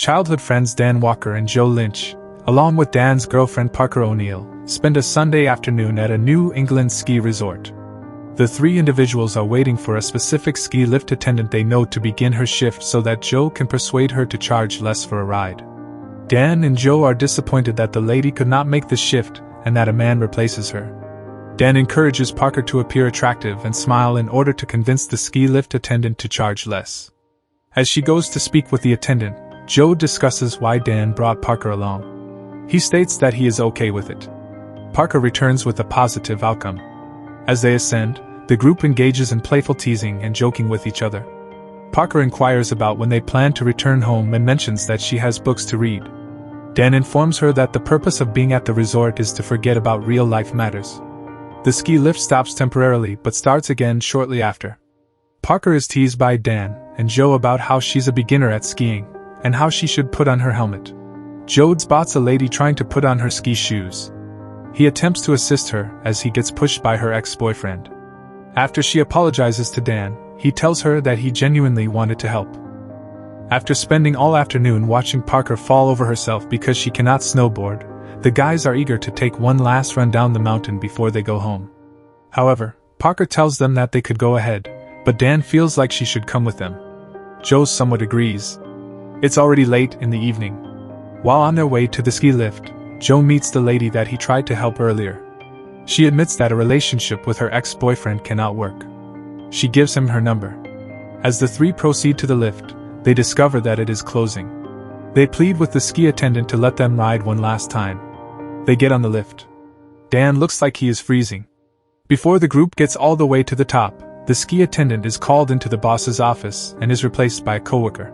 childhood friends Dan Walker and Joe Lynch, along with Dan's girlfriend Parker O'Neill, spend a Sunday afternoon at a New England ski resort. The three individuals are waiting for a specific ski lift attendant they know to begin her shift so that Joe can persuade her to charge less for a ride. Dan and Joe are disappointed that the lady could not make the shift and that a man replaces her. Dan encourages Parker to appear attractive and smile in order to convince the ski lift attendant to charge less. As she goes to speak with the attendant, Joe discusses why Dan brought Parker along. He states that he is okay with it. Parker returns with a positive outcome. As they ascend, the group engages in playful teasing and joking with each other. Parker inquires about when they plan to return home and mentions that she has books to read. Dan informs her that the purpose of being at the resort is to forget about real-life matters. The ski lift stops temporarily but starts again shortly after. Parker is teased by Dan and Joe about how she's a beginner at skiing and how she should put on her helmet. Joe spots a lady trying to put on her ski shoes. He attempts to assist her as he gets pushed by her ex-boyfriend. After she apologizes to Dan, he tells her that he genuinely wanted to help. After spending all afternoon watching Parker fall over herself because she cannot snowboard, the guys are eager to take one last run down the mountain before they go home. However, Parker tells them that they could go ahead, but Dan feels like she should come with them. Joe somewhat agrees. It's already late in the evening. While on their way to the ski lift, Joe meets the lady that he tried to help earlier. She admits that a relationship with her ex-boyfriend cannot work. She gives him her number. As the three proceed to the lift, they discover that it is closing. They plead with the ski attendant to let them ride one last time. They get on the lift. Dan looks like he is freezing. Before the group gets all the way to the top, the ski attendant is called into the boss's office and is replaced by a coworker.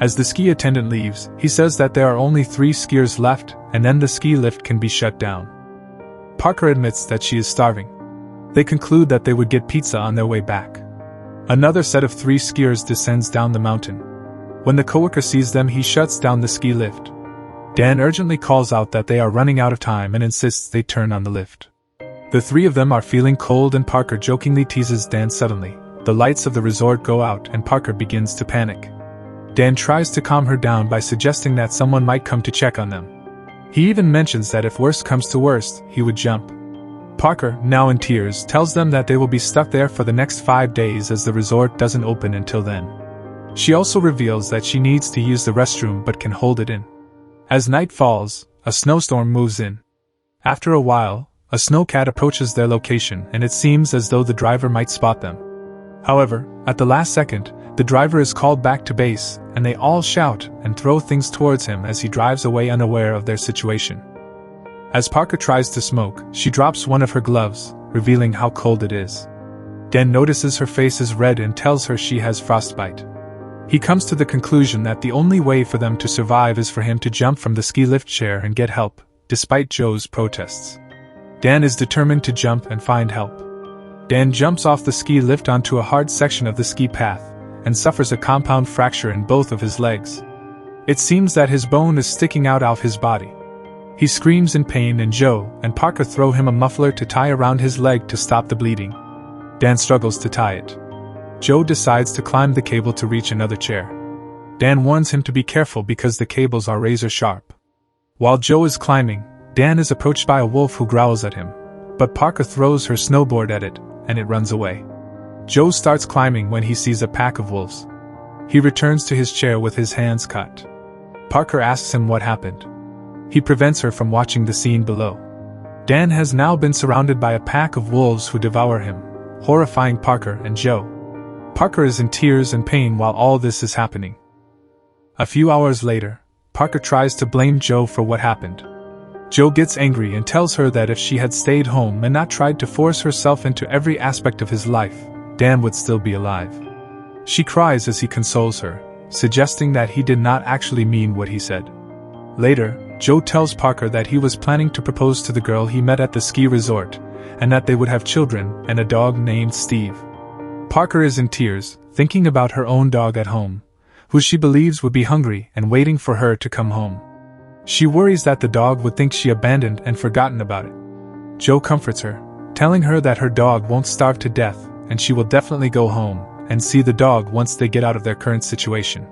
As the ski attendant leaves, he says that there are only 3 skiers left and then the ski lift can be shut down. Parker admits that she is starving. They conclude that they would get pizza on their way back. Another set of 3 skiers descends down the mountain. When the coworker sees them, he shuts down the ski lift. Dan urgently calls out that they are running out of time and insists they turn on the lift. The 3 of them are feeling cold and Parker jokingly teases Dan suddenly. The lights of the resort go out and Parker begins to panic. Dan tries to calm her down by suggesting that someone might come to check on them. He even mentions that if worst comes to worst, he would jump. Parker, now in tears, tells them that they will be stuck there for the next 5 days as the resort doesn't open until then. She also reveals that she needs to use the restroom but can hold it in. As night falls, a snowstorm moves in. After a while, a snowcat approaches their location and it seems as though the driver might spot them. However, at the last second, the driver is called back to base, and they all shout and throw things towards him as he drives away unaware of their situation. As Parker tries to smoke, she drops one of her gloves, revealing how cold it is. Dan notices her face is red and tells her she has frostbite. He comes to the conclusion that the only way for them to survive is for him to jump from the ski lift chair and get help, despite Joe's protests. Dan is determined to jump and find help. Dan jumps off the ski lift onto a hard section of the ski path, and suffers a compound fracture in both of his legs. It seems that his bone is sticking out of his body. He screams in pain and Joe and Parker throw him a muffler to tie around his leg to stop the bleeding. Dan struggles to tie it. Joe decides to climb the cable to reach another chair. Dan warns him to be careful because the cables are razor sharp. While Joe is climbing, Dan is approached by a wolf who growls at him, but Parker throws her snowboard at it, and it runs away. Joe starts climbing when he sees a pack of wolves. He returns to his chair with his hands cut. Parker asks him what happened. He prevents her from watching the scene below. Dan has now been surrounded by a pack of wolves who devour him, horrifying Parker and Joe. Parker is in tears and pain while all this is happening. A few hours later, Parker tries to blame Joe for what happened. Joe gets angry and tells her that if she had stayed home and not tried to force herself into every aspect of his life, Dan would still be alive. She cries as he consoles her, suggesting that he did not actually mean what he said. Later, Joe tells Parker that he was planning to propose to the girl he met at the ski resort, and that they would have children and a dog named Steve. Parker is in tears, thinking about her own dog at home, who she believes would be hungry and waiting for her to come home. She worries that the dog would think she abandoned and forgotten about it. Joe comforts her, telling her that her dog won't starve to death, and she will definitely go home and see the dog once they get out of their current situation.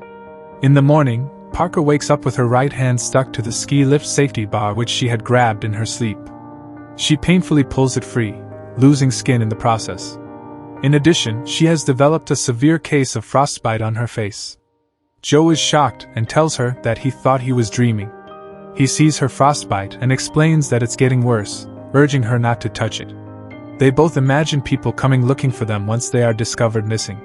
In the morning, Parker wakes up with her right hand stuck to the ski lift safety bar which she had grabbed in her sleep. She painfully pulls it free, losing skin in the process. In addition, she has developed a severe case of frostbite on her face. Joe is shocked and tells her that he thought he was dreaming. He sees her frostbite and explains that it's getting worse, urging her not to touch it. They both imagine people coming looking for them once they are discovered missing.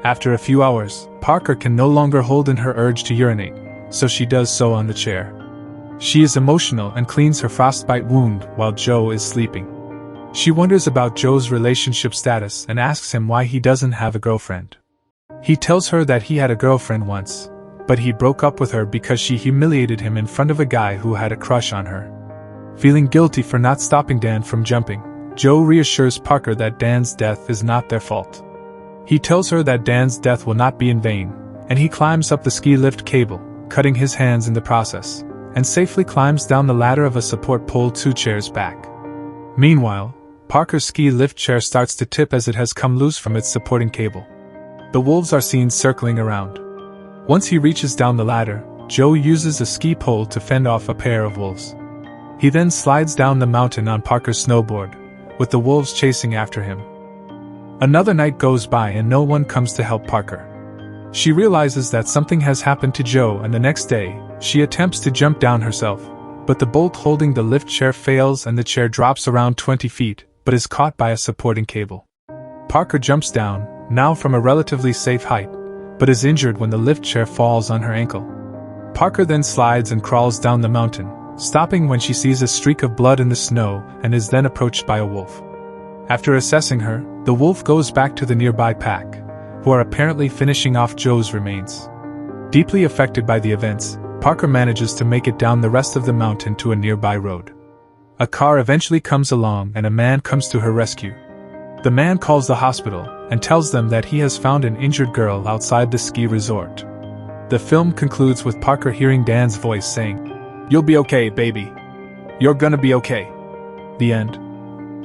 After a few hours, Parker can no longer hold in her urge to urinate, so she does so on the chair. She is emotional and cleans her frostbite wound while Joe is sleeping. She wonders about Joe's relationship status and asks him why he doesn't have a girlfriend. He tells her that he had a girlfriend once, but he broke up with her because she humiliated him in front of a guy who had a crush on her. Feeling guilty for not stopping Dan from jumping, Joe reassures Parker that Dan's death is not their fault. He tells her that Dan's death will not be in vain, and he climbs up the ski lift cable, cutting his hands in the process, and safely climbs down the ladder of a support pole 2 chairs back. Meanwhile, Parker's ski lift chair starts to tip as it has come loose from its supporting cable. The wolves are seen circling around. Once he reaches down the ladder, Joe uses a ski pole to fend off a pair of wolves. He then slides down the mountain on Parker's snowboard, with the wolves chasing after him. Another night goes by and no one comes to help Parker. She realizes that something has happened to Joe, and the next day, she attempts to jump down herself, but the bolt holding the lift chair fails and the chair drops around 20 feet, but is caught by a supporting cable. Parker jumps down, now from a relatively safe height, but is injured when the lift chair falls on her ankle. Parker then slides and crawls down the mountain, stopping when she sees a streak of blood in the snow and is then approached by a wolf. After assessing her, the wolf goes back to the nearby pack, who are apparently finishing off Joe's remains. Deeply affected by the events, Parker manages to make it down the rest of the mountain to a nearby road. A car eventually comes along and a man comes to her rescue. The man calls the hospital and tells them that he has found an injured girl outside the ski resort. The film concludes with Parker hearing Dan's voice saying, "You'll be okay, baby. You're gonna be okay." The end.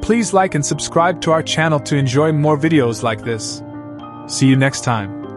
Please like and subscribe to our channel to enjoy more videos like this. See you next time.